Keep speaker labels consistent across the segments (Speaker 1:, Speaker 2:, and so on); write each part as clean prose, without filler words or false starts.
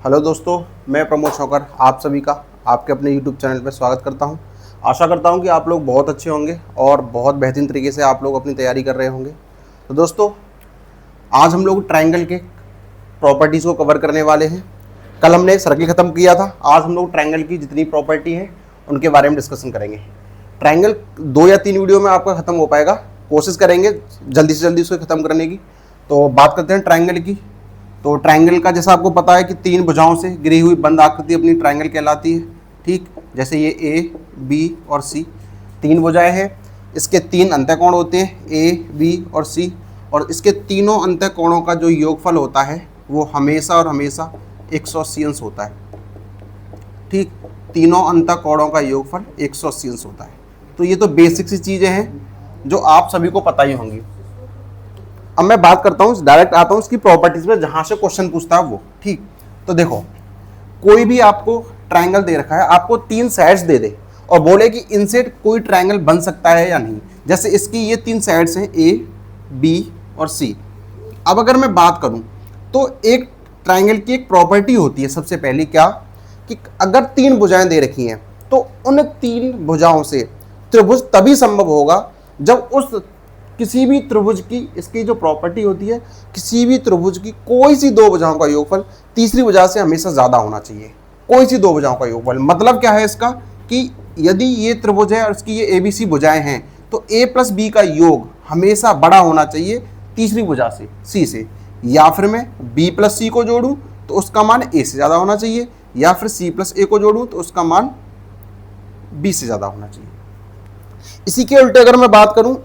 Speaker 1: Hello दोस्तों, मैं प्रमोद शौकर आप सभी का आपके अपने यूट्यूब चैनल पर स्वागत करता हूं। आशा करता हूं कि आप लोग बहुत अच्छे होंगे और बहुत बेहतरीन तरीके से आप लोग अपनी तैयारी कर रहे होंगे। तो दोस्तों, आज हम लोग ट्रायंगल के प्रॉपर्टीज़ को कवर करने वाले हैं। कल हमने सर्किल ख़त्म किया था, आज हम लोग ट्रायंगल की जितनी प्रॉपर्टी है उनके बारे में डिस्कशन करेंगे। ट्रायंगल 2 या 3 वीडियो में आपका ख़त्म हो पाएगा, कोशिश करेंगे जल्दी से जल्दी उसको ख़त्म करने की। तो बात करते हैं ट्रायंगल की। तो ट्रायंगल का जैसा आपको पता है कि 3 भुजाओं से घिरी हुई बंद आकृति अपनी ट्रायंगल कहलाती है। ठीक, जैसे ये ए, बी और सी 3 भुजाएं हैं। इसके 3 अंतःकोण होते हैं, ए, बी और सी, और इसके तीनों अंतःकोणों का जो योगफल होता है वो हमेशा और हमेशा 180 अंश होता है। ठीक, तीनों अंतःकोणों का योगफल 180 अंश होता है। तो ये तो बेसिक सी चीज़ें हैं जो आप सभी को पता ही होंगी। अब मैं बात करता हूँ, डायरेक्ट आता हूँ इसकी प्रॉपर्टीज में, जहां से क्वेश्चन पूछता है वो। ठीक, तो देखो, कोई भी आपको ट्रायंगल दे रखा है, आपको 3 साइड्स दे दे और बोले कि इनसे कोई ट्रायंगल बन सकता है या नहीं। जैसे इसकी ये 3 साइड्स हैं, ए, बी और सी। अब अगर मैं बात करूं तो एक ट्रायंगल की एक प्रॉपर्टी होती है सबसे पहली, क्या कि अगर 3 भुजाएं दे रखी हैं तो उन 3 भुजाओं से त्रिभुज तभी संभव होगा जब उस किसी भी त्रिभुज की, इसकी जो प्रॉपर्टी होती है, किसी भी त्रिभुज की कोई सी 2 भुजाओं का योगफल तीसरी भुजा से हमेशा ज़्यादा होना चाहिए। कोई सी 2 भुजाओं का योगफल, मतलब क्या है इसका कि यदि ये त्रिभुज है और इसकी ये ABC भुजाएं हैं तो A प्लस B का योग हमेशा बड़ा होना चाहिए तीसरी भुजा से, C से। या फिर मैं B प्लस C को जोड़ूँ तो उसका मान A से ज़्यादा होना चाहिए, या फिर C प्लस A को जोड़ूँ तो उसका मान B से ज़्यादा होना चाहिए। इसी के उल्टे अगर मैं बात करूँ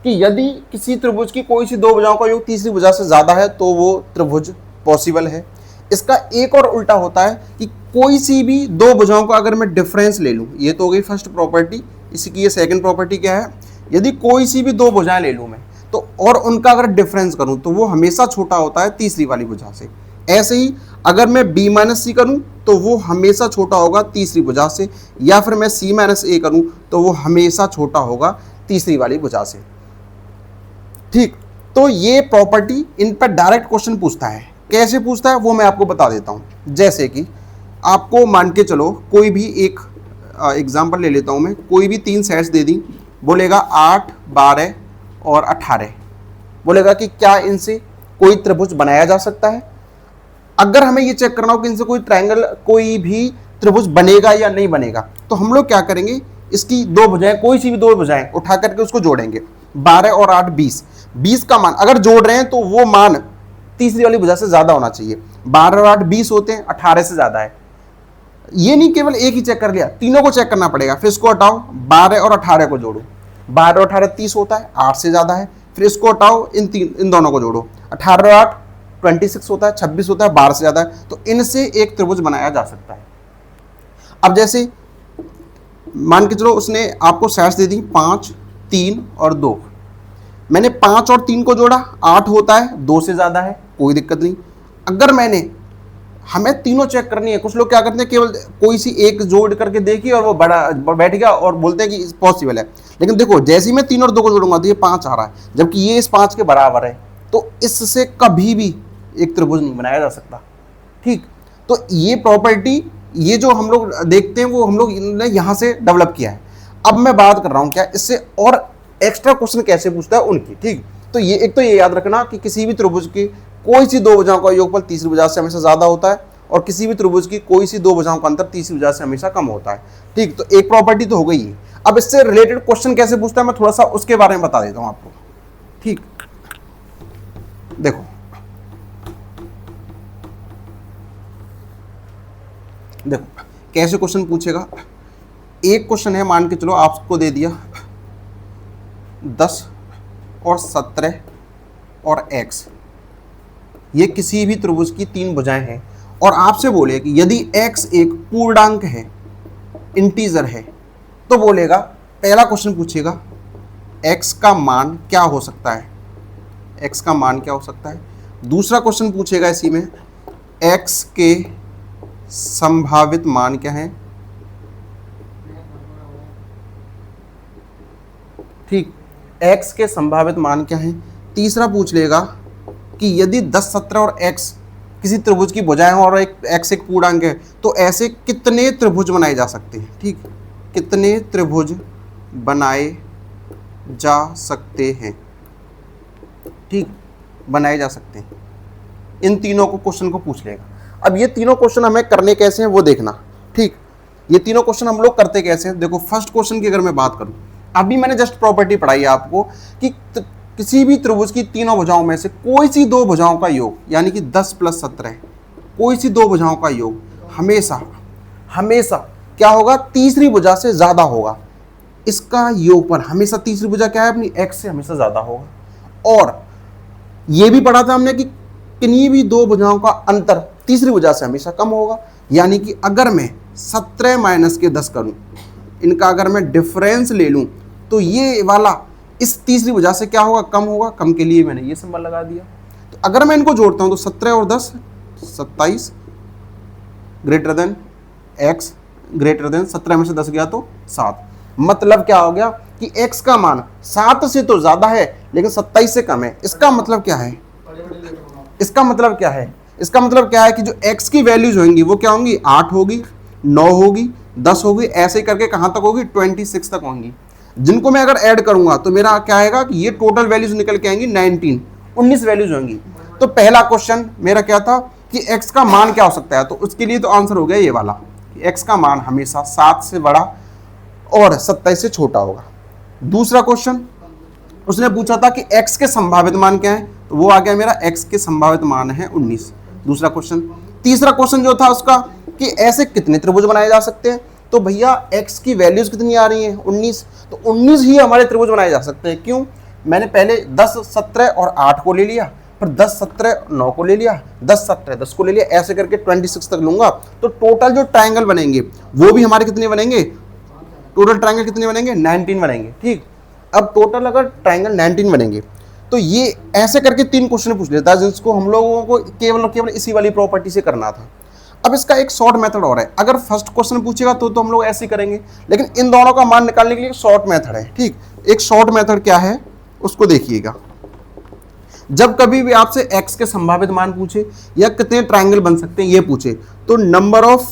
Speaker 1: कि यदि किसी त्रिभुज की कोई सी 2 भुजाओं का योग तीसरी भुजा से ज्यादा है तो वो त्रिभुज पॉसिबल है। इसका एक और उल्टा होता है कि कोई सी भी 2 भुजाओं का अगर मैं डिफरेंस ले लूं, ये तो हो गई फर्स्ट प्रॉपर्टी। इसी की ये सेकंड प्रॉपर्टी क्या है, यदि कोई सी भी 2 भुजाएं ले लूं मैं तो, और उनका अगर डिफरेंस करूं तो वो हमेशा छोटा होता है तीसरी वाली भुजा से। ऐसे ही अगर मैं B माइनस सी करूं तो वो हमेशा छोटा होगा तीसरी भुजा से, या फिर मैं C माइनस ए करूं तो वो हमेशा छोटा होगा तीसरी वाली भुजा से। ठीक, तो ये प्रॉपर्टी इन पर डायरेक्ट क्वेश्चन पूछता है। कैसे पूछता है वो मैं आपको बता देता हूं। जैसे कि आपको मान के चलो कोई भी एक एग्जांपल ले लेता हूं मैं, कोई भी 3 सेट्स दे दी, बोलेगा 8, 12 और 18, बोलेगा कि क्या इनसे कोई त्रिभुज बनाया जा सकता है। अगर हमें ये चेक करना हो कि इनसे कोई ट्रायंगल, कोई भी त्रिभुज बनेगा या नहीं बनेगा, तो हम लोग क्या करेंगे, इसकी 2 भुजाएं, कोई सी भी 2 भुजाएं उठा करके उसको जोड़ेंगे। 12 और 8 20, 20 का मान अगर जोड़ रहे हैं तो वो मान तीसरी वाली भुजा से ज्यादा होना चाहिए। 12 और 8 20 होते हैं, 18 से ज्यादा है। ये नहीं केवल एक ही चेक कर लिया, तीनों को चेक करना पड़ेगा। फिर इसको हटाओ, 12 और 18 को जोड़ो, 12 और 18 30 होता है, 8 से ज्यादा है। फिर इसको हटाओ, इन दोनों को जोड़ो, 18 और 8 26 होता है, 26 होता है, 12 से ज्यादा है। तो इनसे एक त्रिभुज बनाया जा सकता है। अब जैसे मान के चलो उसने आपको साइड्स दे दी 5, 3 और 2, मैंने 5 और 3 को जोड़ा, 8 होता है, 2 से ज्यादा है, कोई दिक्कत नहीं। अगर मैंने, हमें तीनों चेक करनी है, कुछ लोग क्या करते हैं केवल कोई सी एक जोड़ करके देखी और वो बड़ा बैठ गया और बोलते हैं कि पॉसिबल है। लेकिन देखो, जैसे ही मैं 3 और 2 को जोड़ूंगा तो ये 5 आ रहा है, जबकि ये इस 5 के बराबर है, तो इससे कभी भी एक त्रिभुज नहीं बनाया जा सकता। ठीक, तो ये प्रॉपर्टी, ये जो हम लोग देखते हैं वो हम लोग ने यहाँ से डेवलप किया है। अब मैं बात कर रहा हूँ क्या इससे और एक्स्ट्रा क्वेश्चन कैसे पूछता है उनकी। ठीक, तो ये एक तो ये याद रखना कि किसी भी त्रिभुज की कोई सी 2 भुजाओं का योगफल तीसरी भुजा से हमेशा ज्यादा होता है, और किसी भी त्रिभुज की कोई सी 2 भुजाओं का अंतर तीसरी भुजा से हमेशा कम होता है। ठीक, तो एक प्रॉपर्टी तो हो गई है। अब इससे रिलेटेड क्वेश्चन कैसे पूछता है मैं थोड़ा सा उसके बारे में बता देता हूं आपको। ठीक, देखो कैसे क्वेश्चन पूछेगा। एक क्वेश्चन है, मान के चलो आपको दे दिया 10 और 17 और x, ये किसी भी त्रिभुज की 3 भुजाएं हैं, और आपसे बोले कि यदि x एक पूर्णांक है, इंटीजर है, तो बोलेगा, पहला क्वेश्चन पूछेगा x का मान क्या हो सकता है, x का मान क्या हो सकता है। दूसरा क्वेश्चन पूछेगा इसी में x के संभावित मान क्या है। ठीक, x के संभावित मान क्या है। तीसरा पूछ लेगा कि यदि 10, 17 और x किसी त्रिभुज की भुजाएं और एक x एक पूर्णांक है, तो ऐसे कितने त्रिभुज बनाए जा सकते हैं, ठीक, कितने त्रिभुज बनाए जा सकते हैं, ठीक, बनाए जा सकते हैं। इन तीनों को क्वेश्चन को पूछ लेगा। अब ये तीनों क्वेश्चन हमें करने कैसे हैं वो देखना, ठीक। ये तीनों क्वेश्चन हम लोग करते कैसे हैं, देखो फर्स्ट क्वेश्चन की अगर मैं बात करूं, अभी मैंने जस्ट प्रॉपर्टी पढ़ाई है आपको कि किसी भी त्रिभुज की तीनों भुजाओं में से कोई सी दो भुजाओं का योग, यानी कि 10 + 17, कोई सी दो भुजाओं का योग हमेशा हमेशा क्या होगा, तीसरी भुजा से ज्यादा होगा। इसका योगफल हमेशा तीसरी भुजा क्या है अपनी, x से हमेशा ज्यादा होगा। और ये भी पढ़ा था हमने कि किन्हीं भी दो भुजाओं का अंतर तीसरी भुजा से हमेशा कम होगा। यानी कि अगर मैं 17 - के 10 करूं, इनका अगर मैं डिफरेंस ले लूं, तो ये वाला इस तीसरी भुजा से क्या होगा, कम होगा। कम के लिए मैंने ये सिंबल लगा दिया। तो अगर मैं इनको जोड़ता हूं तो 17 और 10 27 > x > 17 में से 10 गया तो 7। मतलब क्या हो गया कि x का मान 7 से तो ज्यादा है लेकिन 27 से कम है। इसका मतलब क्या है, इसका मतलब क्या है, इसका मतलब क्या है कि जो x की वैल्यूज होंगी वो क्या होंगी, 8 होगी, 9 होगी, 10 होगी, ऐसे ही करके कहां तक होगी, 26 तक होंगी। जिनको मैं अगर ऐड करूंगा तो मेरा क्या आएगा कि ये टोटल वैल्यूज निकल के आएंगी 19 वैल्यूज होंगी। तो पहला क्वेश्चन मेरा क्या था कि x का मान क्या हो सकता है, तो उसके लिए तो आंसर हो गया ये वाला, x का मान हमेशा 7 से बड़ा और 27 से छोटा होगा। दूसरा क्वेश्चन उसने पूछा था कि x के संभावित मान क्या है, तो वो आ गया मेरा x के संभावित मान है 19, दूसरा क्वेश्चन। तीसरा क्वेश्चन जो था उसका कि ऐसे कितने त्रिभुज बनाए जा सकते हैं, तो भैया x की वैल्यूज कितनी आ रही हैं, 19, तो 19 ही हमारे त्रिभुज बनाए जा सकते हैं। क्यों, मैंने पहले 10 17 और 8 को ले लिया, फिर 10 17 9 को ले लिया, 10 17 10 को ले लिया, ऐसे करके 26 तक लूंगा। तो टोटल जो ट्रायंगल बनेंगे वो भी हमारे कितने बनेंगे, टोटल ट्रायंगल कितने बनेंगे, 19 बनेंगे, ठीक। अब टोटल अगर ट्रायंगल 19 बनेंगे तो ये ऐसे करके 3 क्वेश्चन पूछ लेता है जिसको हम लोगों को केवल और केवल इसी वाली प्रॉपर्टी से करना था। अब इसका एक शॉर्ट मेथड और है, अगर फर्स्ट क्वेश्चन पूछेगा तो हम लोग ऐसे ही करेंगे, लेकिन इन दोनों का मान निकालने के लिए शॉर्ट मेथड है, ठीक। एक शॉर्ट मेथड क्या है उसको देखिएगा। जब कभी भी आपसे x के संभावित मान पूछे या कितने ट्रायंगल बन सकते हैं ये पूछे, तो नंबर ऑफ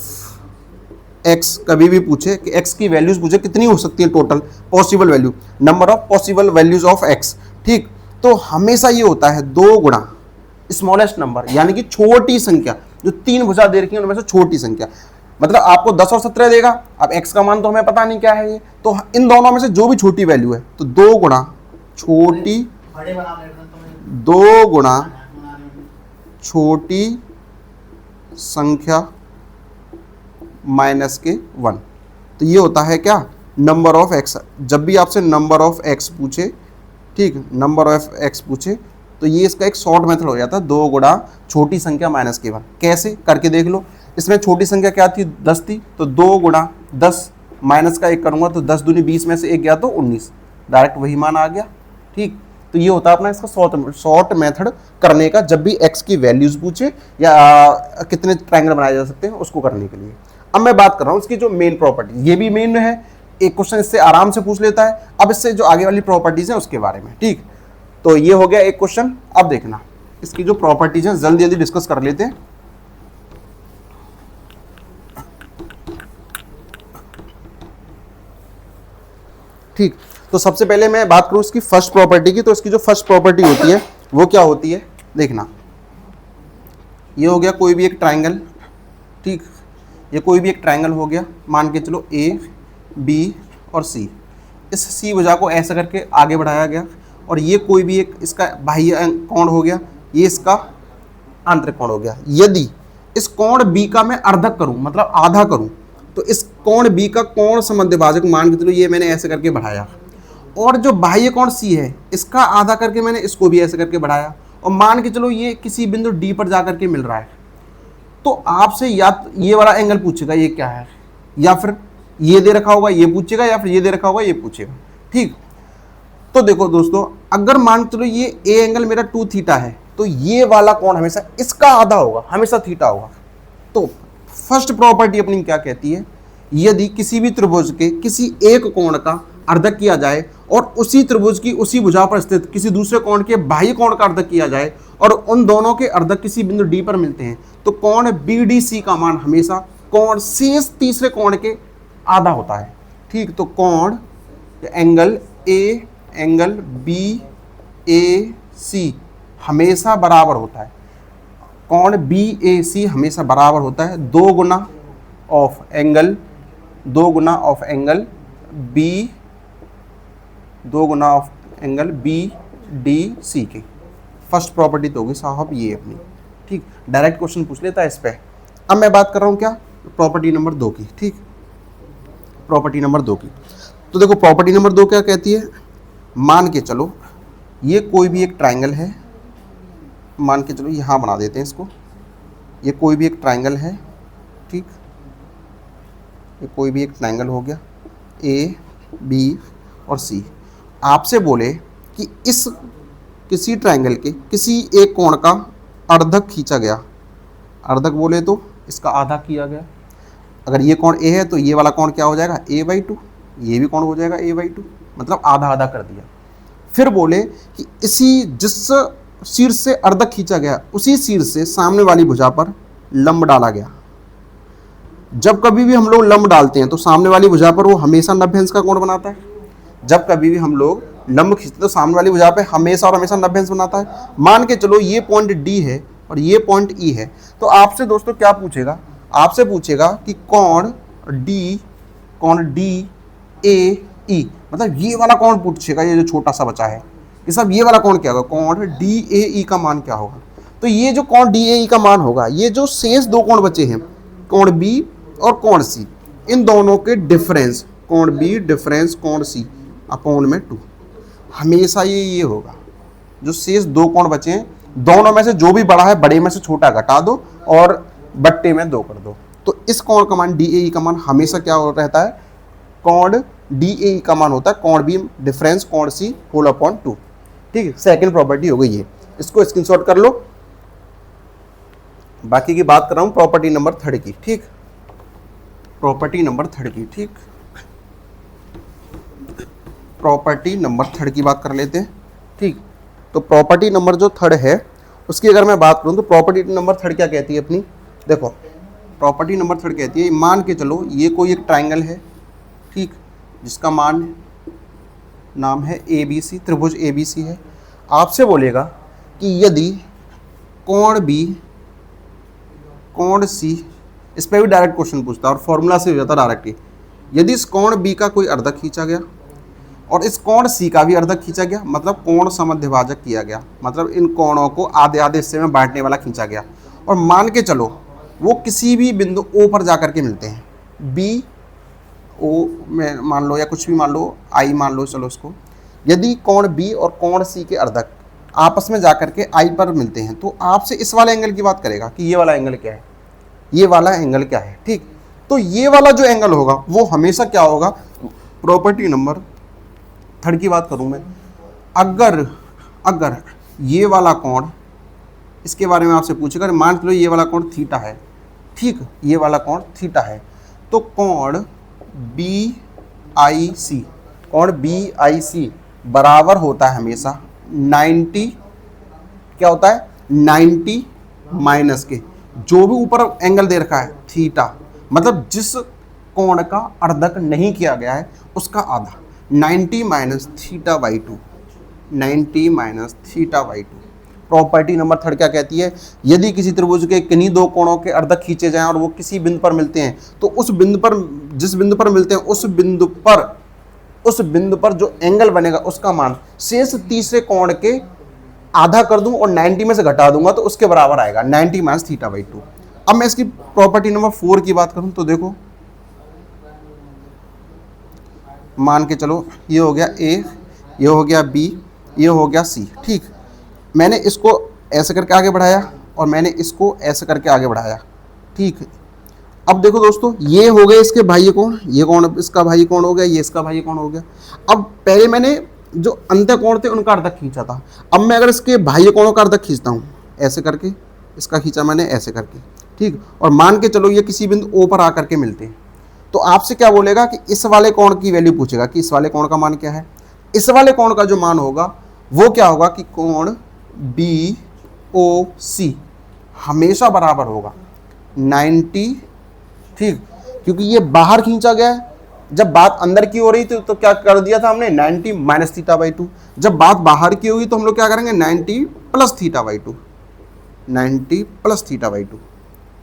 Speaker 1: x कभी भी पूछे कि x की वैल्यूज पूछे कितनी हो सकती है total possible value, number of possible values of x, ठीक। तो हमेशा ये होता है 2 गुणा स्मॉलेस्ट नंबर, यानी कि छोटी संख्या, जो 3 भुजा दे रखी है उनमें से छोटी संख्या। मतलब आपको 10 और 17 देगा, अब x का मान तो हमें पता नहीं क्या है ये, तो इन दोनों में से जो भी छोटी वैल्यू है, तो 2 गुणा छोटी, 2 गुणा छोटी संख्या माइनस के 1। तो ये होता है क्या, नंबर ऑफ x। जब भी आपसे नंबर ऑफ x पूछे, ठीक, नंबर ऑफ x पूछे, तो ये इसका एक शॉर्ट मेथड हो जाता है 2 गुणा छोटी संख्या माइनस के 1। कैसे करके देख लो, इसमें छोटी संख्या क्या थी, 10 थी, तो 2 गुणा 10 माइनस का 1 करूंगा तो 10 दूनी 20 में से 1 गया तो 19, डायरेक्ट वही मान आ गया, ठीक। तो ये होता है अपना इसका शॉर्ट मेथड करने का, जब भी x की वैल्यूज पूछे या कितने ट्रायंगल बनाए जा सकते हैं उसको करने के लिए। अब मैं बात कर रहा हूँ इसकी जो मेन प्रॉपर्टी, ये भी मेन है, एक क्वेश्चन इससे आराम से पूछ लेता है। अब इससे जो आगे वाली प्रॉपर्टीज है उसके बारे में, ठीक। तो ये हो गया एक क्वेश्चन। अब देखना इसकी जो प्रॉपर्टीज है जल्दी जल्दी डिस्कस कर लेते हैं। ठीक, तो सबसे पहले मैं बात करूं इसकी फर्स्ट प्रॉपर्टी की, तो इसकी जो फर्स्ट प्रॉपर्टी होती है वो क्या होती है, देखना। ये हो गया कोई भी एक ट्रायंगल, ठीक, ये कोई भी एक ट्रायंगल हो गया, मान के चलो A B और C। इस C भुजा को ऐसा करके आगे बढ़ाया गया, और ये कोई भी एक इसका बाह्य कोण हो गया, ये इसका आंतरिक कोण हो गया। यदि इस कोण B का मैं अर्धक करूं, मतलब आधा करूं, तो इस कोण B का कोण समद्विभाजक मान के चलो ये मैंने ऐसे करके बढ़ाया, और जो बाह्य कोण C है इसका आधा करके मैंने इसको भी ऐसे करके बढ़ाया, और मान के चलो ये किसी बिंदु D पर जाकर के मिल रहा है, तो आपसे या ये वाला एंगल पूछेगा ये क्या है, या फिर ये दे रखा होगा ये पूछेगा, या फिर ये दे रखा होगा ये पूछेगा, ठीक। तो देखो दोस्तों, अगर मान चलो ये ए एंगल मेरा 2 थीटा है, तो ये वाला कोण हमेशा इसका आधा होगा, हमेशा थीटा होगा। तो फर्स्ट प्रॉपर्टी अपनी क्या कहती है, यदि किसी भी त्रिभुज के किसी एक कोण का अर्धक किया जाए और उसी त्रिभुज की उसी भुजा पर स्थित किसी दूसरे कोण के बाह्य कोण का अर्धक किया जाए और उन दोनों के अर्धक किसी बिंदु डी पर मिलते हैं, तो कोण BDC का मान हमेशा कोण शेष तीसरे कोण के आधा होता है। ठीक, तो कोण एंगल ए एंगल BAC हमेशा बराबर होता है, कोण BAC हमेशा बराबर होता है 2 गुना ऑफ एंगल BDC की। फर्स्ट प्रॉपर्टी तो होगी साहब ये अपनी। ठीक, डायरेक्ट क्वेश्चन पूछ लेता है इस पे। अब मैं बात कर रहा हूँ क्या, प्रॉपर्टी नंबर 2 की। ठीक, प्रॉपर्टी नंबर 2 की, तो देखो प्रॉपर्टी नंबर 2 क्या कहती है, मान के चलो ये कोई भी एक ट्रायंगल है, मान के चलो यहाँ बना देते हैं इसको, ये कोई भी एक ट्रायंगल है। ठीक, ये कोई भी एक ट्रायंगल हो गया A, B और C। आपसे बोले कि इस किसी ट्रायंगल के किसी एक कोण का अर्धक खींचा गया, अर्धक बोले तो इसका आधा किया गया। अगर ये कोण A है तो ये वाला कोण क्या हो जाएगा A/2, ये भी कोण हो जाएगा A/2, मतलब आधा आधा कर दिया। फिर बोले कि इसी जिस शीर्ष से अर्धक खींचा गया उसी शीर्ष से सामने वाली भुजा पर लंब डाला गया। जब कभी भी हम लोग लंब डालते हैं तो सामने वाली भुजा पर वो हमेशा 90 अंश का कोण बनाता है। जब कभी भी हम लोग लंब खींचते तो सामने वाली भुजा पे हमेशा और हमेशा 90 अंश बनाता है। मान के चलो ये पॉइंट D है और ये पॉइंट E है, तो आपसे दोस्तों क्या पूछेगा, आपसे पूछेगा कि कोण DAE, मतलब ये वाला कोण पूछेगा, ये जो छोटा सा बचा है ये सब, ये वाला कोण क्या होगा, कोण DAE का मान क्या होगा। तो ये जो कोण DAE का मान होगा, ये जो शेष 2 कोण बचे हैं कोण B और कोण C, इन दोनों के डिफरेंस, कोण B डिफरेंस कोण C अपॉन में 2, हमेशा ये होगा। जो शेष 2 कोण बचे हैं दोनों में से जो भी बड़ा है बड़े में से छोटा घटा दो और बट्टे में 2 कर दो। तो इस कोण का मान DAE का मान हमेशा क्या रहता है, कोण DAE का मान होता है कोण B डिफरेंस कोण C होल अपॉन 2। ठीक है, सेकंड प्रॉपर्टी हो गई ये, इसको स्क्रीनशॉट कर लो। बाकी की बात कर रहा हूं प्रॉपर्टी नंबर 3 की। ठीक, प्रॉपर्टी नंबर 3 की। ठीक, प्रॉपर्टी नंबर 3 की बात कर लेते हैं। ठीक, तो प्रॉपर्टी नंबर जो 3 है उसकी अगर मैं बात करूं तो प्रॉपर्टी नंबर 3 क्या कहती है अपनी, देखो प्रॉपर्टी नंबर 3 कहती है, मान के चलो ये कोई एक ट्रायंगल है, ठीक, जिसका नाम है ABC, त्रिभुज ABC है। आपसे बोलेगा कि यदि कोण B कोण C, इस पर भी डायरेक्ट क्वेश्चन पूछता है और फॉर्मूला से हो जाता डायरेक्ट ही। यदि इस कोण B का कोई अर्धक खींचा गया और इस कोण C का भी अर्धक खींचा गया, मतलब कोण समद्विभाजक किया गया, मतलब इन कोणों को आधे आधे हिस्से में बांटने वाला खींचा गया, और मान के चलो वो किसी भी बिंदु O पर जाकर के मिलते हैं, B O में मान लो या कुछ भी मान लो, I मान लो, चलो इसको। यदि कोण B और कोण C के अर्धक आपस में जाकर के I पर मिलते हैं तो आपसे इस वाले एंगल की बात करेगा कि ये वाला एंगल क्या है, ये वाला एंगल क्या है। ठीक, तो ये वाला जो एंगल होगा वो हमेशा क्या होगा, प्रॉपर्टी नंबर 3 की बात करूं मैं, अगर ये वाला कोण, इसके बारे में आपसे पूछेगा, मान लो ये वाला कोण थीटा है, ठीक, ये वाला कोण थीटा है, तो कोण BIC बराबर होता है हमेशा 90, क्या होता है 90 माइनस के जो भी ऊपर एंगल दे रखा है थीटा, मतलब जिस कोण का अर्धक नहीं किया गया है उसका आधा, 90 minus theta by 2, 90 minus theta by 2। Property number 3 क्या कहती है, यदि किसी त्रिभुज के किन्हीं 2 कोणों के अर्धक खींचे जाएं और वो किसी बिंदु पर मिलते हैं तो उस बिंदु पर, जिस बिंदु पर मिलते हैं उस बिंदु पर जो एंगल बनेगा उसका मान शेष तीसरे कोण के आधा कर दूं और 90 में से घटा दूंगा तो उसके बराबर आएगा 90 माइनस थीटा बाई 2। अब मैं इसकी प्रॉपर्टी नंबर 4 की बात करूं तो देखो, मान के चलो ये हो गया A, ये हो गया B, ये हो गया C। ठीक, मैंने इसको ऐसे करके आगे बढ़ाया और मैंने इसको ऐसे करके आगे बढ़ाया। ठीक, अब देखो दोस्तों, ये हो गए इसके बाह्य कोण, ये कोण इसका बाह्य कोण हो गया, ये इसका बाह्य कोण हो गया। अब पहले मैंने जो अंत्य कोण थे उनका अर्धक खींचा था, अब मैं अगर इसके बाह्य कोणों का अर्धक खींचता हूँ, ऐसे करके इसका खींचा मैंने ऐसे करके, ठीक, और मान के चलो ये किसी बिंदु O पर आकर के मिलते हैं, तो आपसे क्या बोलेगा कि इस वाले कोण की वैल्यू पूछेगा कि इस वाले कोण का मान क्या है। इस वाले कोण का जो मान होगा वो क्या होगा कि कोण BOC हमेशा बराबर होगा 90, ठीक, क्योंकि ये बाहर खींचा गया है। जब बात अंदर की हो रही थी तो क्या कर दिया था हमने 90 माइनस थीटा बाई 2। जब बात बाहर की होगी तो हम लोग क्या करेंगे 90 plus theta by 2, 90 plus theta by 2,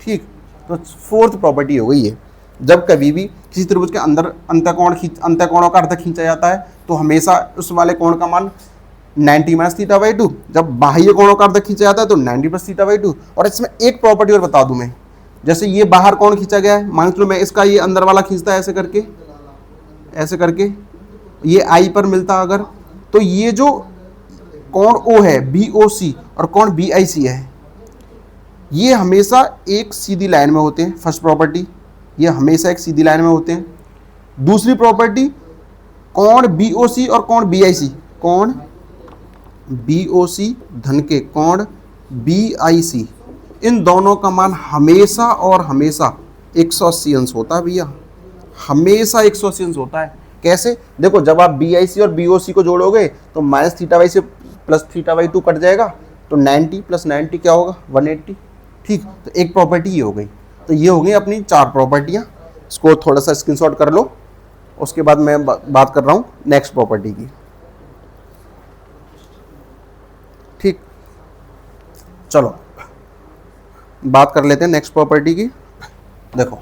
Speaker 1: ठीक। तो फोर्थ प्रॉपर्टी हो गई है, जब कभी भी किसी त्रिभुज के अंदर अंतःकोणों का अर्ध खींचा जाता है तो हमेशा उस वाले कोण का मान 90 माइनस थीटा बाई 2, जब बाह्य कोणों का अर्ध खींचा जाता है तो 90 प्लस थीटा बाई 2। और इसमें एक प्रॉपर्टी और बता दूं मैं, जैसे ये बाहर कोण खींचा गया है, मान लो मैं इसका ये अंदर वाला खींचता है ऐसे करके ये आई पर मिलता अगर, तो ये जो कोण O है BOC और कोण BIC है ये हमेशा एक सीधी लाइन में होते हैं। फर्स्ट प्रॉपर्टी, ये हमेशा एक सीधी लाइन में होते हैं। दूसरी प्रॉपर्टी, कोण BOC और कोण BIC, कोण BOC धन के कोण BIC, इन दोनों का मान हमेशा और हमेशा 180 अंश होता है भैया, हमेशा 180 अंश होता है। कैसे? देखो, जब आप BIC और BOC को जोड़ोगे तो माइनस थीटा बाई से प्लस थीटा बाई 2 कट जाएगा, तो 90 प्लस 90 क्या होगा 180, ठीक। तो एक प्रॉपर्टी ये हो गई। तो ये हो गई अपनी 4 प्रॉपर्टियाँ, इसको थोड़ा सा स्क्रीनशॉट कर लो। उसके बाद मैं बात कर रहा हूँ नेक्स्ट प्रॉपर्टी की, ठीक। चलो बात कर लेते हैं नेक्स्ट प्रॉपर्टी की। देखो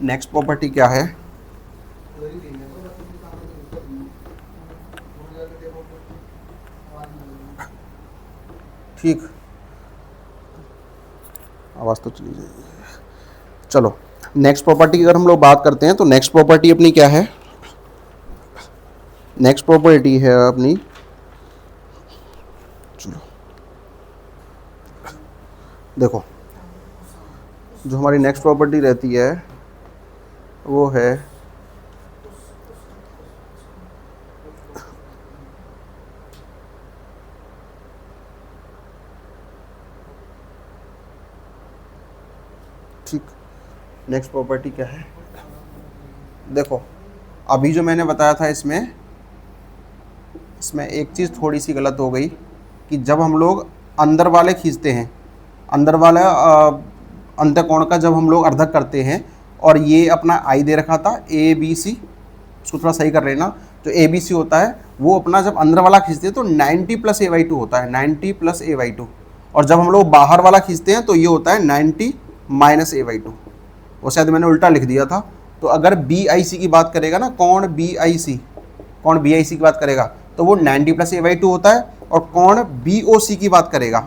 Speaker 1: नेक्स्ट प्रॉपर्टी क्या है, ठीक, आवाज तो चली जाएगी। चलो नेक्स्ट प्रॉपर्टी की अगर हम लोग बात करते हैं तो नेक्स्ट प्रॉपर्टी अपनी क्या है, नेक्स्ट प्रॉपर्टी है अपनी, चलो देखो जो हमारी नेक्स्ट प्रॉपर्टी रहती है वो है ठीक। नेक्स्ट प्रॉपर्टी क्या है, देखो अभी जो मैंने बताया था इसमें एक चीज़ थोड़ी सी गलत हो गई कि जब हम लोग अंदर वाले खींचते हैं, अंदर वाला अंतःकोण का जब हम लोग अर्धक करते हैं, और ये अपना आई दे रखा था ABC, उसको थोड़ा सही कर लेना, जो ABC होता है वो अपना जब अंदर वाला खींचते हैं तो 90 प्लस A/2 होता है, 90 प्लस A/2, और जब हम लोग बाहर वाला खींचते हैं तो ये होता है 90 माइनस A/2। वो शायद मैंने उल्टा लिख दिया था। तो अगर BIC की बात करेगा ना, कोण BIC की बात करेगा तो वो 90 प्लस A/2 होता है, और कोण BOC की बात करेगा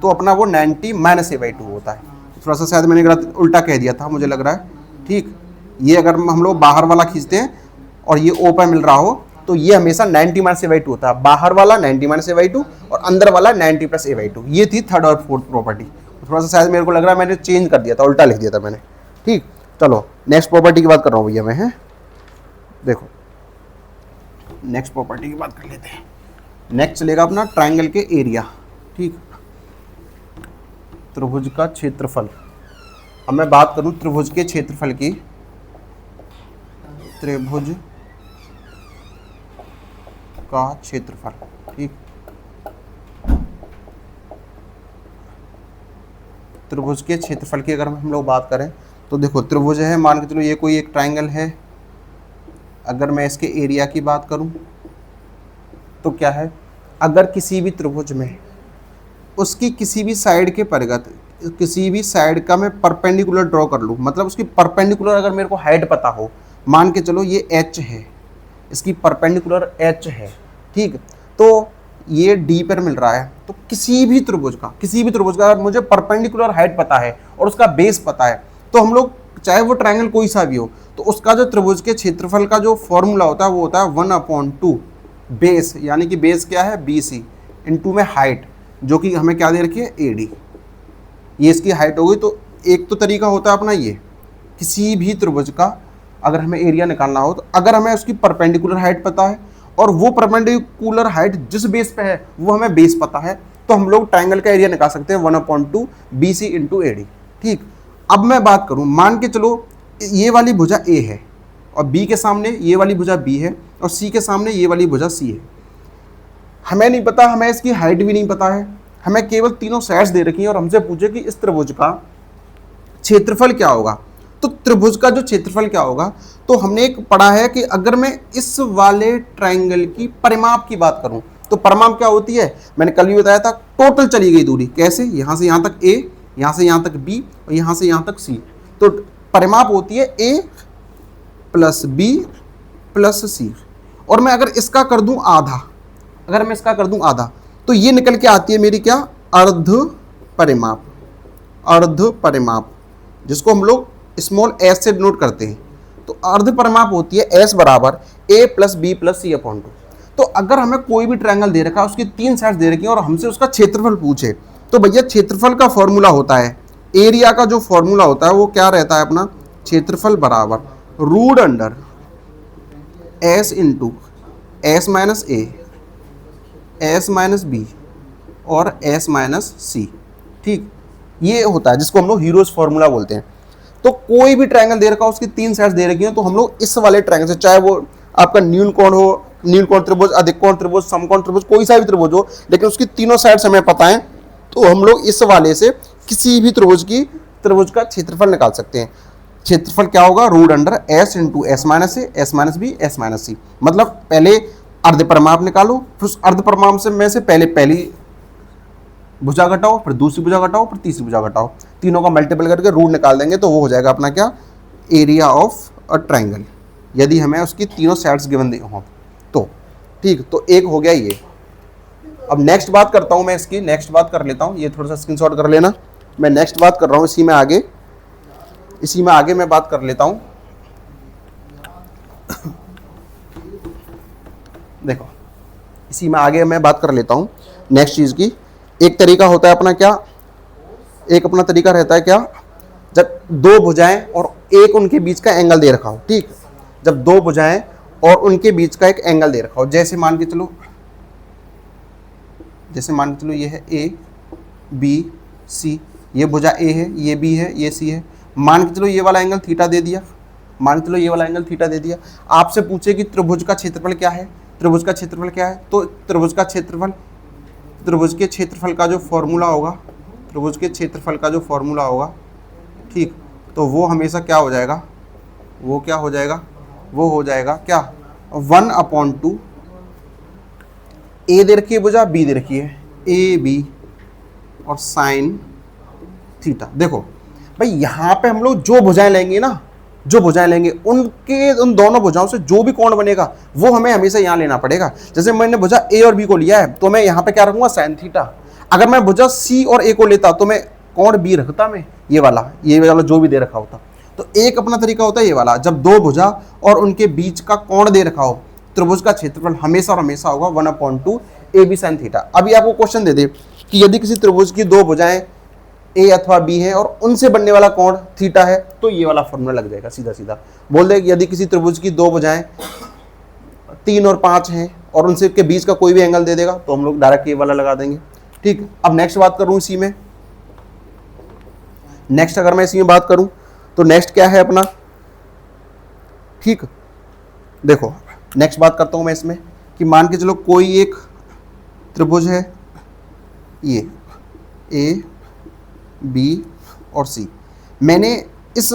Speaker 1: तो अपना वो 90 माइनस A/2 होता है। थोड़ा सा शायद मैंने गलत उल्टा कह दिया था मुझे लग रहा है, ठीक। ये अगर हम लोग बाहर वाला खींचते हैं और ये O पर मिल रहा हो तो ये हमेशा 90 माइनस A/2 होता है, बाहर वाला 90 माइनस A/2 और अंदर वाला 90 प्लस A/2। ये थी थर्ड और फोर्थ प्रॉपर्टी। थोड़ा सा शायद मेरे को लग रहा है मैंने चेंज कर दिया था, उल्टा लिख दिया था मैंने, ठीक। चलो नेक्स्ट प्रॉपर्टी की बात कर रहा हूँ भैया मैं, है देखो नेक्स्ट प्रॉपर्टी की बात कर लेते हैं। नेक्स्ट चलेगा अपना ट्रायंगल के एरिया, ठीक, त्रिभुज का क्षेत्रफल। अब मैं बात करूं त्रिभुज के क्षेत्रफल की, त्रिभुज का क्षेत्रफल, ठीक। त्रिभुज के क्षेत्रफल की अगर हम लोग बात करें तो देखो त्रिभुज है, मान के चलो ये कोई एक ट्रायंगल है। अगर मैं इसके एरिया की बात करूं तो क्या है, अगर किसी भी त्रिभुज में उसकी किसी भी साइड के परिगत, किसी भी साइड का मैं परपेंडिकुलर ड्रॉ कर लूँ, मतलब उसकी परपेंडिकुलर अगर मेरे को हाइट पता हो, मान के चलो ये H है, इसकी परपेंडिकुलर H है, ठीक। तो ये D पर मिल रहा है, तो किसी भी त्रिभुज का अगर मुझे परपेंडिकुलर हाइट पता है और उसका बेस पता है, तो हम लोग चाहे वो ट्रायंगल कोई सा भी हो, तो उसका जो त्रिभुज के क्षेत्रफल का जो फॉर्मूला होता है वो होता है 1/2 बेस, यानी कि बेस क्या है BC इंटू में हाइट, जो कि हमें क्या दे रखी है AD। ये इसकी हाइट हो गई। तो एक तो तरीका होता है अपना ये, किसी भी त्रिभुज का अगर हमें एरिया निकालना हो तो अगर हमें उसकी परपेंडिकुलर हाइट पता है और वो परपेंडिकुलर हाइट जिस बेस पे है वो हमें बेस पता है, तो हम लोग ट्रायंगल का एरिया निकाल सकते हैं 1/2 BC इंटू AD, ठीक। अब मैं बात करूं, मान के चलो ये वाली भुजा ए है और बी के सामने ये वाली भुजा बी है और सी के सामने ये वाली भुजा सी है। हमें नहीं पता, हमें इसकी हाइट भी नहीं पता है, हमें केवल तीनों साइड्स दे रखी हैं और हमसे पूछे कि इस त्रिभुज का क्षेत्रफल क्या होगा। तो त्रिभुज का जो क्षेत्रफल क्या होगा, तो हमने एक पढ़ा है कि अगर मैं इस वाले ट्राइंगल की परिमाप की बात करूं तो परिमाप क्या होती है, मैंने कल भी बताया था, टोटल चली गई दूरी, कैसे, यहां से यहां तक ए, यहां से यहां तक बी और यहां से यहां तक सी। तो परिमाप होती है ए प्लस बी प्लस सी। और मैं अगर इसका कर दूं आधा, अगर मैं इसका कर दूं आधा, तो ये निकल के आती है मेरी क्या, अर्ध परिमाप। अर्ध परिमाप जिसको हम लोग स्मॉल एस से डिनोट करते हैं। तो अर्ध परिमाप होती है एस बराबर ए प्लस बी प्लस सी अपॉन 2। तो अगर हमें कोई भी ट्रायंगल दे रखा है, उसकी 3 साइड्स दे रखी हैं और हमसे उसका क्षेत्रफल पूछे, तो भैया क्षेत्रफल का फॉर्मूला होता है, एरिया का जो फॉर्मूला होता है वो क्या रहता है अपना, क्षेत्रफल बराबर root under S into S minus A, S minus B और एस माइनस सी। ठीक, ये होता है जिसको हम लोग हीरोज फॉर्मूला बोलते हैं। तो कोई भी ट्रायंगल दे रखा हो, उसकी 3 साइड्स दे रखी हैं, तो हम लोग इस वाले ट्रायंगल से, चाहे वो आपका न्यून कोण हो, न्यून कोण त्रिभुज, अधिक कोण त्रिभुज, समकोण त्रिभुज, कोई सा भी त्रिभुज हो, लेकिन उसकी तीनों साइड्स हमें पता है, तो हम लोग इस वाले से किसी भी त्रिभुज का क्षेत्रफल निकाल सकते हैं। क्षेत्रफल क्या होगा, root under S into S minus A, S minus B, S minus C. मतलब पहले अर्ध परिमाप निकालो, फिर उस अर्ध परिमाप से में से पहले पहली भुजा घटाओ, फिर दूसरी भुजा घटाओ, फिर तीसरी भुजा घटाओ, तीनों का मल्टीपल करके रूट निकाल देंगे, तो वो हो जाएगा अपना क्या, एरिया ऑफ अ ट्रायंगल, यदि हमें उसकी तीनों साइड्स गिवन हो तो। ठीक, तो एक हो गया ये। अब नेक्स्ट बात करता हूं मैं, इसकी नेक्स्ट बात कर लेता हूं, ये थोड़ा सा स्क्रीनशॉट कर लेना, मैं नेक्स्ट बात कर रहा हूं, इसी में आगे मैं बात कर लेता हूं। देखो, इसी में आगे मैं बात कर लेता हूं नेक्स्ट चीज की। एक तरीका होता है अपना क्या, एक अपना तरीका रहता है क्या, जब दो भुजाएं और एक उनके बीच का एंगल दे रखा हो। ठीक, जब दो भुजाएं और उनके बीच का एक एंगल दे रखा हो, जैसे मान के चलो ये है ए बी सी, ये भुजा ए है, ये बी है, ये सी है, मान के चलो ये वाला एंगल थीटा दे दिया, आपसे पूछे कि त्रिभुज का क्षेत्रफल क्या है, त्रिभुज का क्षेत्रफल क्या है, तो त्रिभुज के क्षेत्रफल का जो फॉर्मूला होगा, ठीक, तो वो हमेशा क्या हो जाएगा, वो हो जाएगा क्या, 1/2 ए दे रखी है भुजा, बी दे रखी है, ए बी और साइन थीटा। देखो भाई, यहाँ पे हम लोग जो भुजाएं लेंगे उन दोनों भुजाओं से जो भी कोण बनेगा वो हमें हमेशा यहाँ लेना पड़ेगा। जैसे मैंने भुजा ए और बी को लिया है, तो मैं यहाँ पे क्या रखूंगा, साइन थीटा। अगर मैं भुजा सी और ए को लेता तो मैं कोण बी रखता, मैं ये वाला जो भी दे रखा होता। तो एक अपना तरीका होता है ये वाला, जब दो भुजा और उनके बीच का कोण दे रखा हो, त्रिभुज का क्षेत्रफल हमेशा और हमेशा होगा 1/2 ए बी साइन थीटा। अभी आपको क्वेश्चन दे दे कि यदि किसी त्रिभुज की दो भुजाएं ए अथवा बी है और उनसे बनने वाला कोण थीटा है, तो ये वाला फॉर्मूला लग जाएगा, सीधा सीधा बोल दे कि यदि किसी त्रिभुज की दो भुजाएं 3 और 5 हैं और उनसे के बीच का कोई भी एंगल दे देगा, तो हम लोग डायरेक्ट ये वाला लगा देंगे। ठीक, अब नेक्स्ट बात करूं इसी में, अगर मैं इसी में बात करूं तो नेक्स्ट क्या है अपना। ठीक, देखो नेक्स्ट बात करता हूं मैं इसमें कि मान के चलो कोई एक त्रिभुज है, ये ए बी और सी, मैंने इस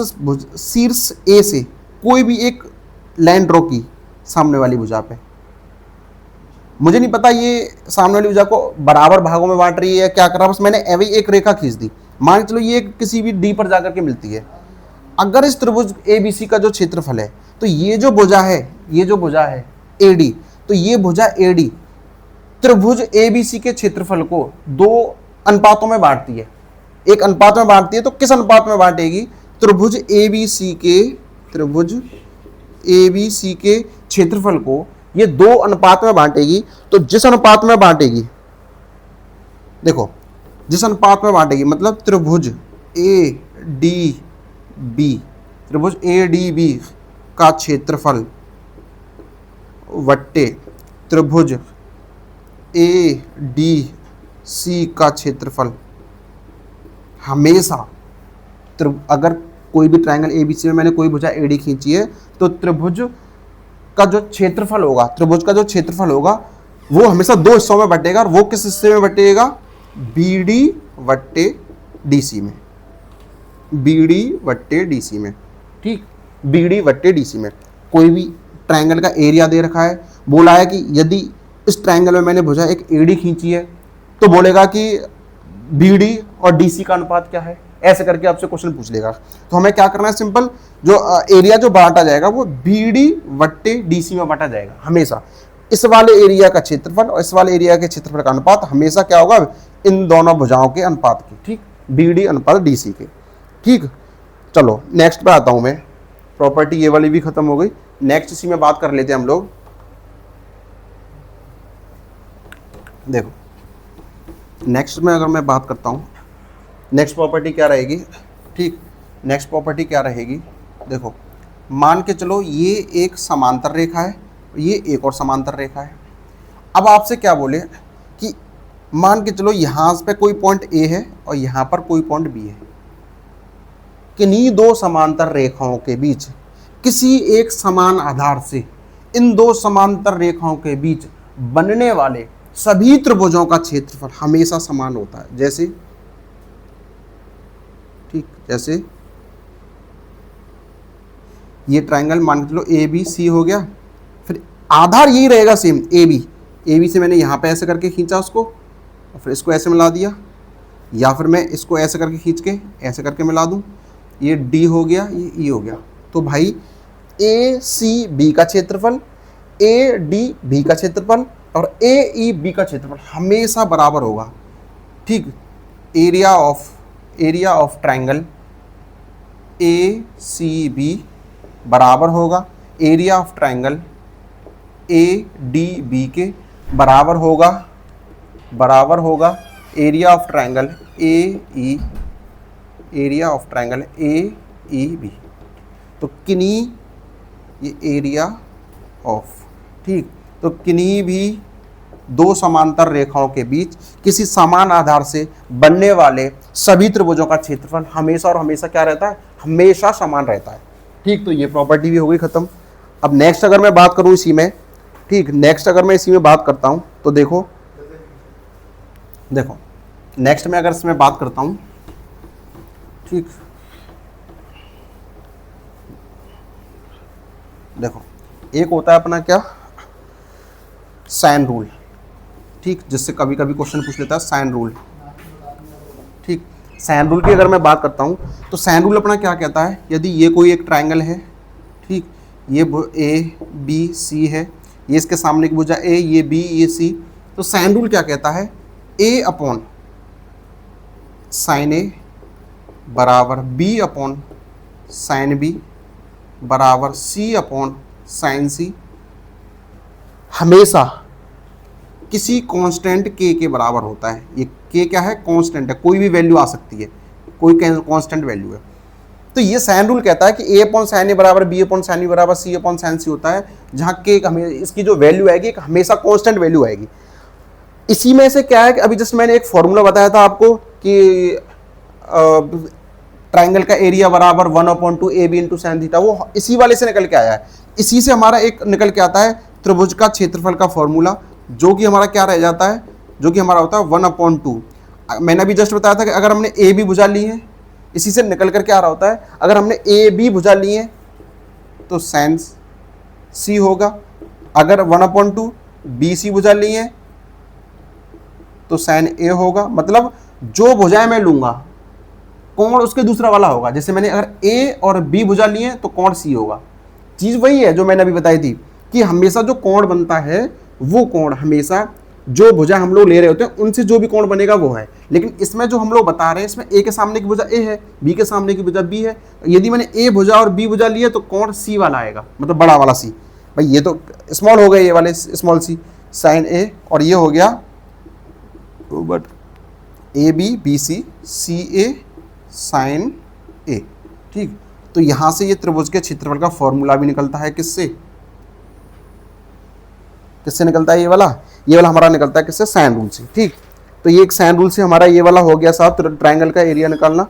Speaker 1: शीर्ष ए से कोई भी एक लाइन ड्रॉ की सामने वाली भुजा पे। मुझे नहीं पता ये सामने वाली भुजा को बराबर भागों में बांट रही है या क्या कर रहा है, बस मैंने ऐसे एक रेखा खींच दी, मान चलो ये किसी भी डी पर जाकर के मिलती है। अगर इस त्रिभुज ए बी सी का जो क्षेत्रफल है, तो ये जो भुजा है ए डी, तो ये भुजा ए डी त्रिभुज ए बी सी के क्षेत्रफल को 2 अनुपातों में बांटती है। एक अनुपात में बांटती है, तो किस अनुपात में बांटेगी, त्रिभुज ए बी सी के क्षेत्रफल को ये 2 अनुपात में बांटेगी। तो जिस अनुपात में बांटेगी, देखो जिस अनुपात में बांटेगी, मतलब त्रिभुज ए डी बी का क्षेत्रफल वट्टे त्रिभुज ए डी सी का क्षेत्रफल हमेशा, अगर कोई भी ट्रायंगल एबीसी में मैंने कोई भुजा एडी खींची है तो त्रिभुज का जो क्षेत्रफल होगा, त्रिभुज का जो क्षेत्रफल होगा वो हमेशा दो हिस्सों में बटेगा, और वो किस हिस्से में बटेगा, बीडी वट्टे डीसी में, बीडी वट्टे डीसी में। ठीक, बीडी वट्टे डीसी में कोई भी ट्रायंगल का एरिया दे रखा है, बोला है कि यदि इस ट्रायंगल में मैंने भुजा एक एडी खींची है तो बोलेगा कि बीडी और डीसी का अनुपात क्या है, ऐसे करके आपसे क्वेश्चन पूछ लेगा। तो हमें क्या करना है, सिंपल जो एरिया जो बांटा जाएगा वो बीडी वट्टे डीसी में बांटा जाएगा हमेशा। इस वाले एरिया का क्षेत्रफल और इस वाले एरिया के क्षेत्रफल का अनुपात हमेशा क्या होगा, इन दोनों भुजाओं के अनुपात की। ठीक, बीडी अनुपात डीसी के। ठीक, चलो नेक्स्ट पे आता हूं मैं। प्रॉपर्टी ये वाली भी खत्म हो गई। नेक्स्ट इसी में बात कर लेते हैं हम लोग। देखो नेक्स्ट में अगर मैं बात करता हूं, नेक्स्ट प्रॉपर्टी क्या रहेगी। ठीक, नेक्स्ट प्रॉपर्टी क्या रहेगी, देखो मान के चलो ये एक समांतर रेखा है, ये एक और समांतर रेखा है। अब आपसे क्या बोले कि मान के चलो यहाँ पे कोई पॉइंट ए है और यहाँ पर कोई पॉइंट बी है, किन्हीं दो समांतर रेखाओं के बीच किसी एक समान आधार से इन दो समांतर रेखाओं के बीच बनने वाले सभी त्रिभुजों का क्षेत्रफल हमेशा समान होता है। जैसे, ठीक, जैसे ये ट्रायंगल मान के चलो ए बी सी हो गया, फिर आधार यही रहेगा सेम ए बी से मैंने यहाँ पे ऐसे करके खींचा उसको और फिर इसको ऐसे मिला दिया, या फिर मैं इसको ऐसे करके खींच के ऐसे करके मिला दूं, ये डी हो गया, ये ई हो गया। तो भाई ए सी बी का क्षेत्रफल, ए डी बी का क्षेत्रफल और ए ई बी का क्षेत्रफल हमेशा बराबर होगा। ठीक, area of triangle A C B बराबर होगा area of triangle A D B के बराबर होगा area of triangle A E B. तो किन्हीं ये एरिया ऑफ, ठीक, तो किन्हीं भी दो समांतर रेखाओं के बीच किसी समान आधार से बनने वाले सभी त्रिभुजों का क्षेत्रफल हमेशा और हमेशा क्या रहता है, हमेशा समान रहता है। ठीक, तो ये प्रॉपर्टी भी हो गई खत्म। अब नेक्स्ट अगर मैं बात करूं इसी में, ठीक, नेक्स्ट अगर मैं इसी में बात करता हूं तो देखो नेक्स्ट में अगर इसमें बात करता हूं, ठीक, देखो एक होता है अपना क्या, साइन रूल। ठीक, जिससे कभी कभी क्वेश्चन पूछ लेता है साइन रूल। ठीक, साइन रूल की अगर मैं बात करता हूँ तो साइन रूल अपना क्या कहता है, यदि ये कोई एक ट्रायंगल है, ठीक, ये ए बी सी है, ये इसके सामने की भुजा ए, ये बी, ये सी, तो साइन रूल क्या कहता है, ए अपॉन साइन ए बराबर बी अपॉन साइन बी बराबर सी अपॉन साइन सी हमेशा किसी कांस्टेंट के बराबर होता है। ये के क्या है, कांस्टेंट है, कोई भी वैल्यू आ सकती है, कोई कांस्टेंट वैल्यू है। तो ये साइन रूल कहता है कि ए अपॉन साइन ए बराबर बी अपॉन साइन बी बराबर सी अपॉन साइन सी होता है, जहाँ के इसकी जो वैल्यू आएगी एक हमेशा कांस्टेंट वैल्यू आएगी। इसी में से क्या है कि अभी जस्ट मैंने एक फॉर्मूला बताया था आपको कि ट्राइंगल का एरिया बराबर 1/2 AB इंटू साइन थीटा, वो इसी वाले से निकल के आया है। इसी से हमारा एक निकल के आता है त्रिभुज का क्षेत्रफल का फॉर्मूला, जो कि हमारा क्या रह जाता है, जो कि हमारा होता है 1/2। मैंने अभी जस्ट बताया था कि अगर हमने ए बी भुजा ली है, इसी से निकल कर क्या आ रहा होता है, अगर हमने ए बी भुजा ली है तो साइन सी होगा, अगर 1/2 बी सी भुजा ली है तो साइन ए होगा। मतलब जो भुजाएं मैं लूंगा कोण उसके दूसरा वाला होगा। जैसे मैंने अगर ए और बी भुजा लिए तो कोण सी होगा। चीज वही है जो मैंने अभी बताई थी कि हमेशा जो कोण बनता है वो कोण हमेशा जो भुजा हम लोग ले रहे होते हैं उनसे जो भी कोण बनेगा वो है। लेकिन इसमें जो हम लोग बता रहे हैं, इसमें ए के सामने की भुजा ए है, बी के सामने की भुजा बी है। यदि मैंने ए भुजा और बी भुजा लिए तो कोण सी वाला आएगा, मतलब बड़ा वाला सी। भाई ये तो स्मॉल हो गए, ये वाले स्मॉल सी साइन ए, और ये हो गया but A B B C C A sine A. ठीक, तो यहां से ये त्रिभुज के क्षेत्रफल का फॉर्मूला भी निकलता है। किससे निकलता है? ये वाला हमारा निकलता है किससे? साइन रूल से। ठीक, तो ये एक साइन रूल से हमारा ये वाला हो गया साहब ट्रायंगल का एरिया निकालना।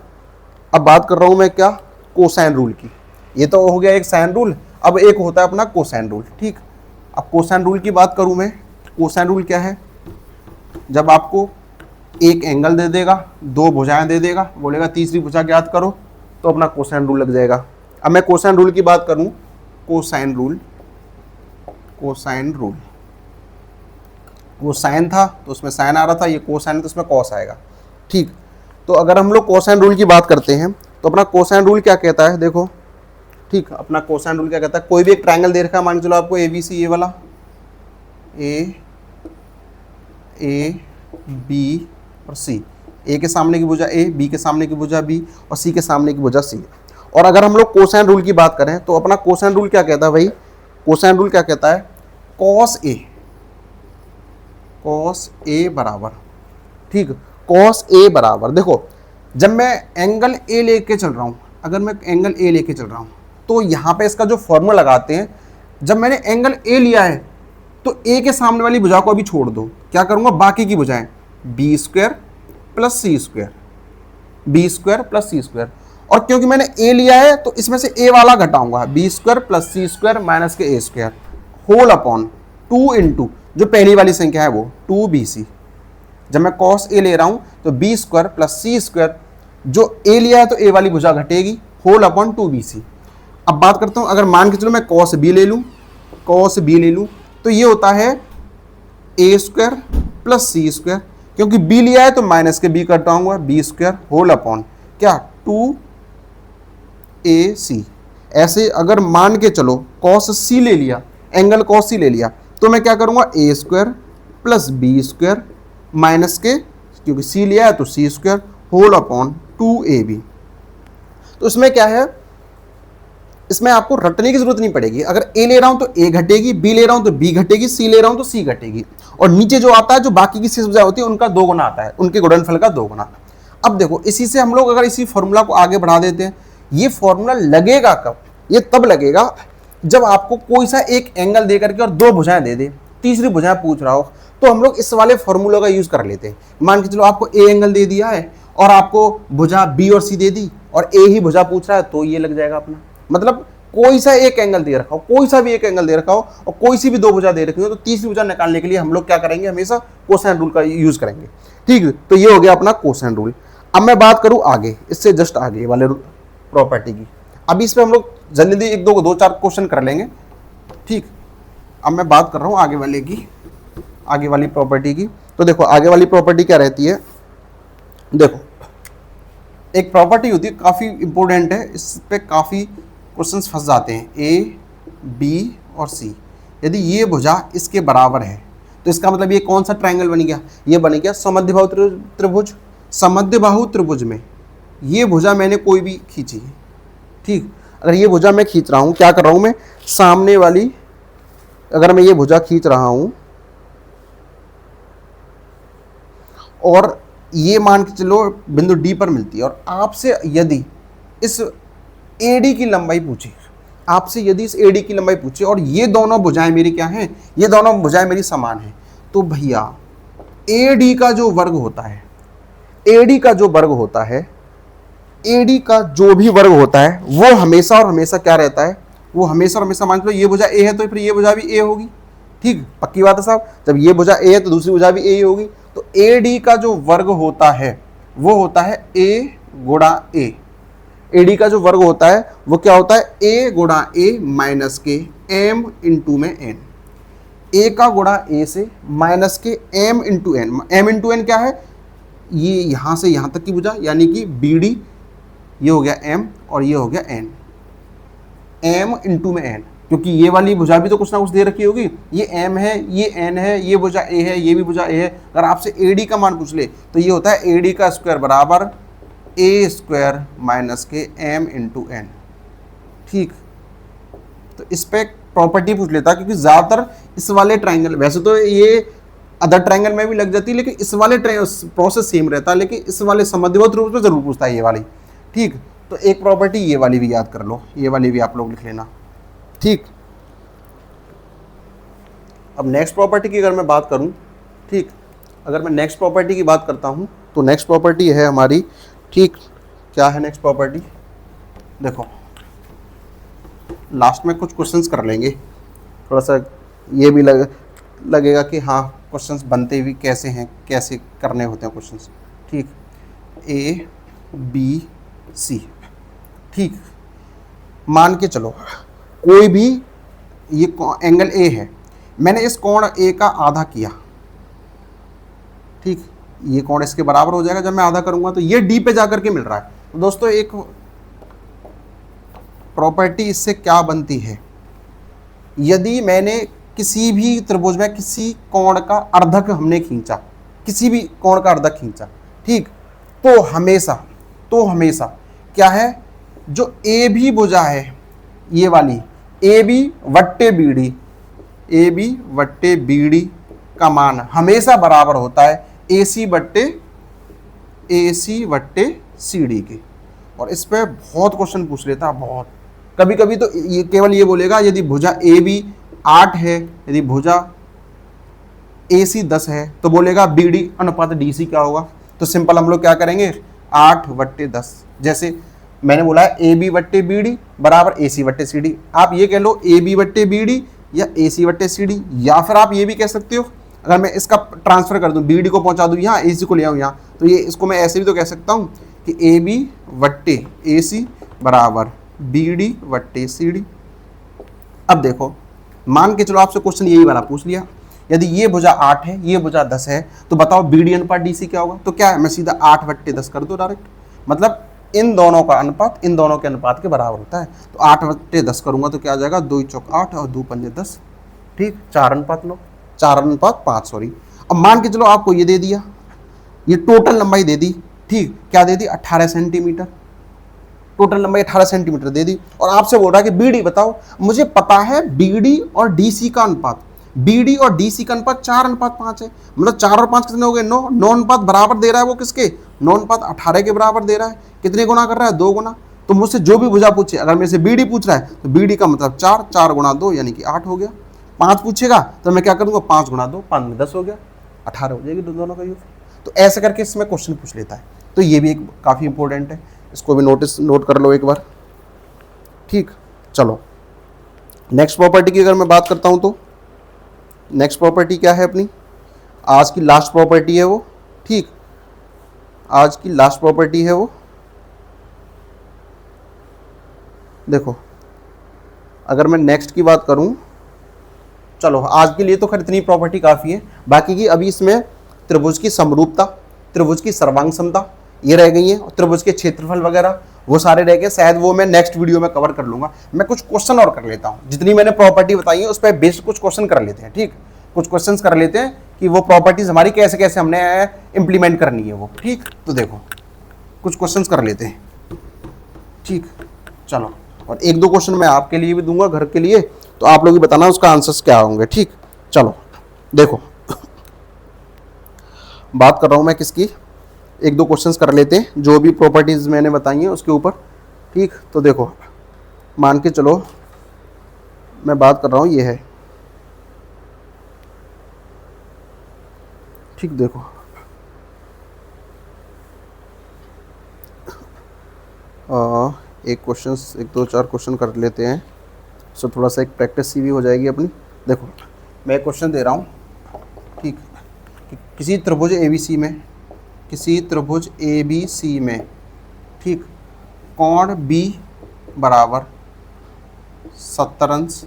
Speaker 1: अब बात कर रहा हूं मैं क्या, कोसाइन रूल की। ये तो हो गया एक साइन रूल, अब एक होता है अपना कोसाइन रूल। ठीक, अब कोसाइन रूल की बात करूं मैं, कोसाइन रूल क्या है, जब आपको एक एंगल दे देगा, दो भुजाएं दे देगा, बोलेगा तीसरी भुजा ज्ञात करो, तो अपना कोसाइन रूल लग जाएगा। अब मैं कोसाइन रूल की बात करूं, कोसाइन रूल, कोसाइन रूल, वो साइन था तो उसमें साइन आ रहा था, ये कोसाइन है तो उसमें कॉस आएगा। ठीक, तो अगर हम लोग कोसाइन रूल की बात करते हैं तो अपना कोसाइन रूल क्या कहता है, देखो। ठीक, अपना कोसाइन रूल क्या कहता है, कोई भी एक ट्रायंगल दे रखा है, मान के चलो आपको ए बी सी, ये वाला ए बी और सी, ए के सामने की भुजा ए, बी के सामने की भुजा बी और सी के सामने की भुजा सी। और अगर हम लोग कोसाइन रूल की बात करें तो अपना कोसाइन रूल क्या कहता है भाई, कोसाइन रूल क्या कहता है, कॉस ए बराबर, ठीक, कॉस ए बराबर, देखो जब मैं एंगल ए लेके चल रहा हूं, अगर मैं एंगल ए लेके चल रहा हूं तो यहां पे इसका जो फॉर्मूला लगाते हैं, जब मैंने एंगल ए लिया है तो ए के सामने वाली भुजा को अभी छोड़ दो, क्या करूंगा, बाकी की भुजाएं B square plus C square, B square plus C square, और क्योंकि मैंने ए लिया है तो इसमें से ए वाला घटाऊंगा, B square plus C square minus के ए स्क्वायर होल अपॉन 2 इंटू जो पहली वाली संख्या है वो 2bc। जब मैं कॉस ए ले रहा हूं तो B square plus C square, जो ए लिया है तो ए वाली भुजा घटेगी, होल अपॉन 2bc। अब बात करता हूं, अगर मान के चलो मैं कॉस बी ले लूं, कॉस बी ले लूं तो ये होता है A square plus C square, क्योंकि बी लिया है तो माइनस के बी घटाऊंगा, बी स्क्वायर होल अपॉन क्या 2ac। ऐसे अगर मान के चलो कॉस सी ले लिया, एंगल कॉस सी ले लिया, तो मैं क्या करूंगा, A square plus B square minus के, क्योंकि सी लिया है तो सी स्क्वायर होल अपॉन 2ab। तो इसमें क्या है, इसमें आपको रटने की जरूरत नहीं पड़ेगी, अगर ए ले रहा हूं तो ए घटेगी, बी ले रहा हूं तो बी घटेगी, सी ले रहा हूं तो सी घटेगी, और नीचे जो आता है जो बाकी की चीजें होती है उनका 2 गुना आता है, उनके गुणनफल का 2 गुना। अब देखो इसी से हम लोग अगर इसी फॉर्मूला को आगे बढ़ा देते हैं, ये फॉर्मूला लगेगा कब, ये तब लगेगा जब आपको कोई सा एक एंगल दे करके और 2 भुजाएं दे दे, तीसरी भुजाएं पूछ रहा हो, तो हम लोग इस वाले फॉर्मूला का यूज कर लेते हैं। मान के चलो आपको ए एंगल दे दिया है और आपको भुजा बी और सी दे दी और ए ही भुजा पूछ रहा है, तो ये लग जाएगा अपना, मतलब कोई सा एक एंगल दे रखा हो, कोई सा भी एक एंगल दे रखा हो और कोई सी भी 2 भुजा दे रखी हो, तो तीसरी भुजा निकालने के लिए हम लोग क्या करेंगे, हमेशा कोसाइन रूल का यूज करेंगे। ठीक है, तो ये हो गया अपना कोसाइन रूल। अब मैं बात करूं आगे, इससे जस्ट आगे वाले प्रॉपर्टी की, अभी इस पर हम लोग जल्दी 1-2-4 क्वेश्चन कर लेंगे। ठीक, अब मैं बात कर रहा हूं आगे वाले की, आगे वाली प्रॉपर्टी की। तो देखो आगे वाली प्रॉपर्टी क्या रहती है, देखो एक प्रॉपर्टी होती है काफ़ी इंपॉर्टेंट है, इस पे काफ़ी क्वेश्चंस फंस जाते हैं, ए बी और सी, यदि ये भुजा इसके बराबर है तो इसका मतलब ये कौन सा ट्रायंगल बन गया, ये बन गया समद्विबाहु त्रिभुज। समद्विबाहु त्रिभुज में ये भुजा मैंने कोई भी खींची, ठीक, अगर ये भुजा मैं खींच रहा हूँ, क्या कर रहा हूँ मैं, सामने वाली, अगर मैं ये भुजा खींच रहा हूँ और ये मान के चलो बिंदु डी पर मिलती है, और आपसे यदि इस एडी की लंबाई पूछे, आपसे यदि इस एडी की लंबाई पूछे और ये दोनों भुजाएं मेरी क्या हैं, ये दोनों भुजाएं मेरी समान हैं, तो भैया एडी का जो वर्ग होता है, एडी का जो वर्ग होता है, एडी का जो भी वर्ग होता है वो हमेशा और हमेशा क्या रहता है, वो हमेशा और हमेशा, मान लो ये भुजा ए है तो फिर ये भुजा भी ए होगी। ठीक, पक्की बात है साहब, जब ये भुजा ए है तो दूसरी भुजा भी ए ही होगी। तो ए डी का जो वर्ग होता है वो होता है ए गुणा ए, ए डी का जो वर्ग होता है वो क्या होता है, ए गुणा A minus K M into में एन, ए का गुणा ए से minus K M into N, M into N क्या है, ये यहां से यहां तक की भुजा यानी कि बी डी, ये हो गया एम और ये हो गया एन, एम इंटू में एन, क्योंकि ये वाली भुजा भी तो कुछ ना कुछ दे रखी होगी, ये एम है, ये एन है, ये भुजा ए है, ये भी भुजा ए है। अगर आपसे ए डी का मान पूछ ले तो ये होता है ए डी का स्क्वायर बराबर ए square minus K M into N. ठीक, तो इस पे प्रॉपर्टी पूछ लेता, क्योंकि ज़्यादातर इस वाले ट्राइंगल, वैसे तो ये अदर ट्राइंगल में भी लग जाती है लेकिन इस वाले प्रोसेस सेम रहता है, लेकिन इस वाले समद्विबाहु त्रिभुज में जरूर पूछता है ये वाली। ठीक, तो एक प्रॉपर्टी ये वाली भी याद कर लो, ये वाली भी आप लोग लिख लेना। ठीक, अब नेक्स्ट प्रॉपर्टी की अगर मैं बात करूं, ठीक, अगर मैं नेक्स्ट प्रॉपर्टी की बात करता हूं तो नेक्स्ट प्रॉपर्टी है हमारी, ठीक, क्या है नेक्स्ट प्रॉपर्टी, देखो लास्ट में कुछ क्वेश्चंस कर लेंगे, थोड़ा सा ये भी लगेगा कि हाँ क्वेश्चंस बनते भी कैसे हैं, कैसे करने होते हैं क्वेश्चंस। ठीक, ए बी सी। ठीक, मान के चलो कोई भी ये एंगल ए है, मैंने इस कोण ए का आधा किया। ठीक, ये कोण इसके बराबर हो जाएगा जब मैं आधा करूंगा, तो ये डी पे जाकर के मिल रहा है। तो दोस्तों एक प्रॉपर्टी इससे क्या बनती है, यदि मैंने किसी भी त्रिभुज में किसी कोण का अर्धक हमने खींचा, किसी भी कोण का अर्धक खींचा, ठीक, तो हमेशा क्या है, जो ए बी भुजा है ये वाली, ए बी वट्टे बी डी का मान हमेशा बराबर होता है ए सी वट्टे सी डी के। और इस पे बहुत क्वेश्चन पूछ लेता है, बहुत। कभी कभी तो ये केवल ये बोलेगा यदि भुजा ए बी 8 है, यदि भुजा ए सी 10 है, तो बोलेगा बी डी अनुपात डी सी क्या होगा। तो सिंपल हम लोग क्या करेंगे, 8/10, जैसे मैंने बोला है ए बी वट्टे बी डी बराबर ए सी वट्टे सी डी। आप ये कह लो ए बी वट्टे बी डी या ए सी वट्टे सी डी, या फिर आप ये भी कह सकते हो, अगर मैं इसका ट्रांसफर कर दूं, बी डी को पहुंचा दूं यहाँ, ए सी को ले आऊं यहाँ, तो ये इसको मैं ऐसे भी तो कह सकता हूं कि ए बी वट्टे ए सी बराबर बी डी वट्टे सी डी। अब देखो, मान के चलो आपसे क्वेश्चन यही वाला पूछ लिया, यदि ये भुजा 8 है, ये भुजा 10 है, तो बताओ बी डी अनुपात डी सी क्या होगा। तो क्या है, मैं सीधा 8/10 कर दो डायरेक्ट, मतलब इन दोनों का अनुपात इन दोनों के अनुपात के बराबर होता है। तो 8/10 करूंगा तो क्या आ जाएगा, 2 चौक 8 और 2 पंजे 10। ठीक, 4:5 सॉरी। अब मान के चलो आपको ये दे दिया, ये टोटल लंबाई दे दी। ठीक, क्या दे दी, 18 सेंटीमीटर, टोटल लंबाई 18 सेंटीमीटर दे दी। और आपसे बोल रहा है कि बीडी बताओ। मुझे पता है बीडी और डीसी का अनुपात, बीडी और डीसी का अनुपात 4:5 है, मतलब 4 और 5 कितने हो गए, 9। 9 अनुपात बराबर दे रहा है वो किसके, 9 अनुपात 18 के बराबर दे रहा है। कितने गुना कर रहा है, 2 गुना। तो मुझसे जो भी भुजा पूछे, अगर मेरे से बीडी पूछ रहा है तो बीडी का मतलब 4, 4 गुणा 2 यानी कि 8 हो गया। 5 पूछेगा तो मैं क्या करूंगा, 5 गुणा 2, 5 में 10 हो गया, 18 हो जाएगी दोनों का योग। तो ऐसे करके इसमें क्वेश्चन पूछ लेता है। तो ये भी एक काफ़ी इंपॉर्टेंट है, इसको भी नोट कर लो एक बार। ठीक, चलो नेक्स्ट प्रॉपर्टी की अगर मैं बात करता हूं, तो नेक्स्ट प्रॉपर्टी क्या है अपनी, आज की लास्ट प्रॉपर्टी है वो। ठीक, आज की लास्ट प्रॉपर्टी है वो। देखो, अगर मैं नेक्स्ट की बात करूं, चलो आज के लिए तो खैर इतनी प्रॉपर्टी काफ़ी है, बाकी की अभी इसमें त्रिभुज की समरूपता, त्रिभुज की सर्वांग समता ये रह गई है, और त्रिभुज के क्षेत्रफल वगैरह वो सारे रह गए, शायद वो मैं नेक्स्ट वीडियो में कवर कर लूंगा। मैं कुछ क्वेश्चन और कर लेता हूँ, जितनी मैंने प्रॉपर्टी बताई है उस पर बेस्ड कुछ क्वेश्चन कर लेते हैं। ठीक, कुछ क्वेश्चंस कर लेते हैं कि वो प्रॉपर्टीज हमारी कैसे कैसे हमने इंप्लीमेंट करनी है वो। ठीक, तो देखो कुछ क्वेश्चंस कर लेते हैं। ठीक, चलो, और 1-2 क्वेश्चन मैं आपके लिए भी दूंगा घर के लिए, तो आप लोग ही बताना उसका आंसर्स क्या होंगे। ठीक, चलो देखो, बात कर रहा हूं मैं किसकी, 1-2 क्वेश्चंस कर लेते हैं जो भी प्रॉपर्टीज मैंने बताई हैं उसके ऊपर। ठीक, तो देखो मान के चलो मैं बात कर रहा हूं, ये है। ठीक, देखो एक क्वेश्चंस 1-2-4 क्वेश्चन कर लेते हैं, सो थोड़ा सा एक प्रैक्टिस सी भी हो जाएगी अपनी। देखो मैं एक क्वेश्चन दे रहा हूँ। ठीक, किसी त्रिभुज ABC में, किसी त्रिभुज ABC में, ठीक, कोण B बराबर 70 अंश,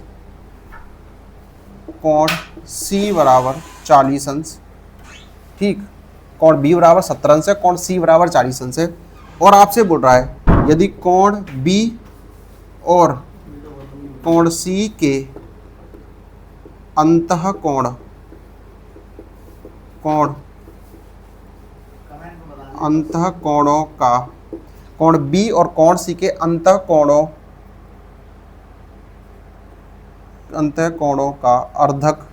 Speaker 1: कोण C बराबर 40 अंश। ठीक, कोण B बराबर 70 अंश है, कोण C बराबर 40 अंश है, और आपसे बोल रहा है यदि कोण B और कोण C के अंतः कोण अंतः कोणों का, कोण B और कोण C के अंतः कोणों का अर्धक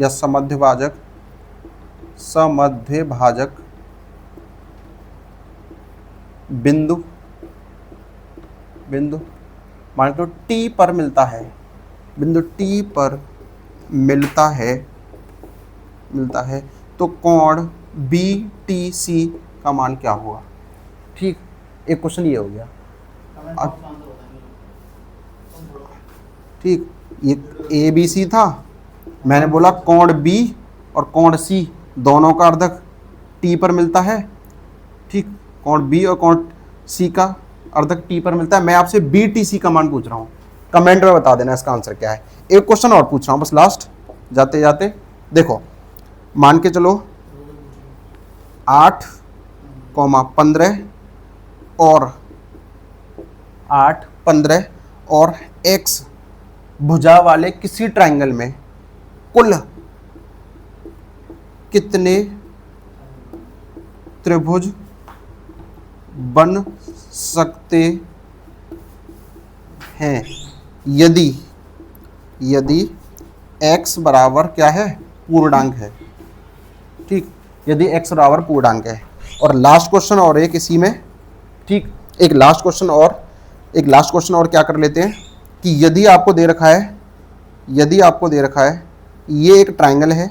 Speaker 1: या समद्विभाजक बिंदु मान लो T पर मिलता है, बिंदु T पर मिलता है, तो कोण BTC का मान क्या होगा। ठीक, एक क्वेश्चन ये हो गया। ठीक, ये ए बी सी था, मैंने बोला कोण बी और कोण सी दोनों का अर्धक टी पर मिलता है। ठीक, कोण बी और कोण सी का अर्धक टी पर मिलता है। मैं आपसे बी टी सी का मान पूछ रहा हूँ, कमेंट में बता देना इसका आंसर क्या है। एक क्वेश्चन और पूछ रहा हूँ बस लास्ट जाते जाते। देखो मान के चलो 8,15 और 8, 15 और x भुजा वाले किसी ट्रायंगल में कुल कितने त्रिभुज बन सकते हैं यदि x बराबर क्या है, पूर्णांक है। ठीक, यदि x बराबर पूर्णांक है। और लास्ट क्वेश्चन और एक इसी में, ठीक, एक लास्ट क्वेश्चन और क्या कर लेते हैं कि यदि आपको दे रखा है ये एक ट्रायंगल है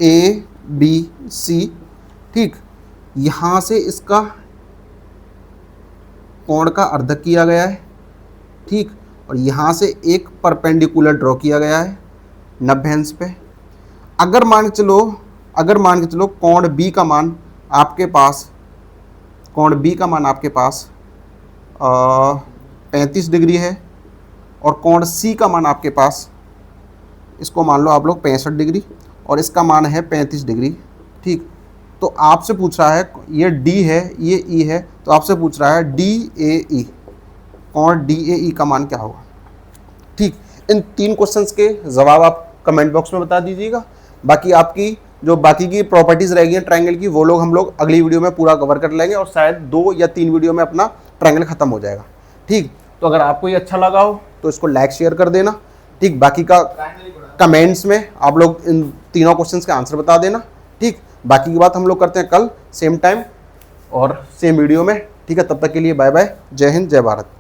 Speaker 1: ए बी सी, ठीक, यहाँ से इसका कोण का अर्धक किया गया है, ठीक, और यहाँ से एक परपेंडिकुलर ड्रॉ किया गया है 90 अंश पे। अगर मान के चलो कोण बी का मान आपके पास 35 डिग्री है और कोण सी का मान आपके पास, इसको मान लो आप लोग 65 डिग्री और इसका मान है 35 डिग्री। ठीक, तो आपसे पूछ रहा है, ये डी है ये ई है, तो आपसे पूछ रहा है डी ए ई, कोण डी ए ई का मान क्या होगा। ठीक, इन 3 क्वेश्चंस के जवाब आप कमेंट बॉक्स में बता दीजिएगा। बाकी आपकी जो बाकी की प्रॉपर्टीज रहेगी ट्रायंगल की, वो लोग हम लोग अगली वीडियो में पूरा कवर कर लेंगे और शायद 2 या 3 वीडियो में अपना ट्रायंगल खत्म हो जाएगा। ठीक, तो अगर आपको ये अच्छा लगा हो तो इसको लाइक शेयर कर देना। ठीक, बाकी का कमेंट्स में आप लोग इन तीनों क्वेश्चंस के आंसर बता देना। ठीक, बाकी की बात हम लोग करते हैं कल सेम टाइम और सेम वीडियो में। ठीक है, तब तक के लिए बाय बाय, जय हिंद, जय भारत।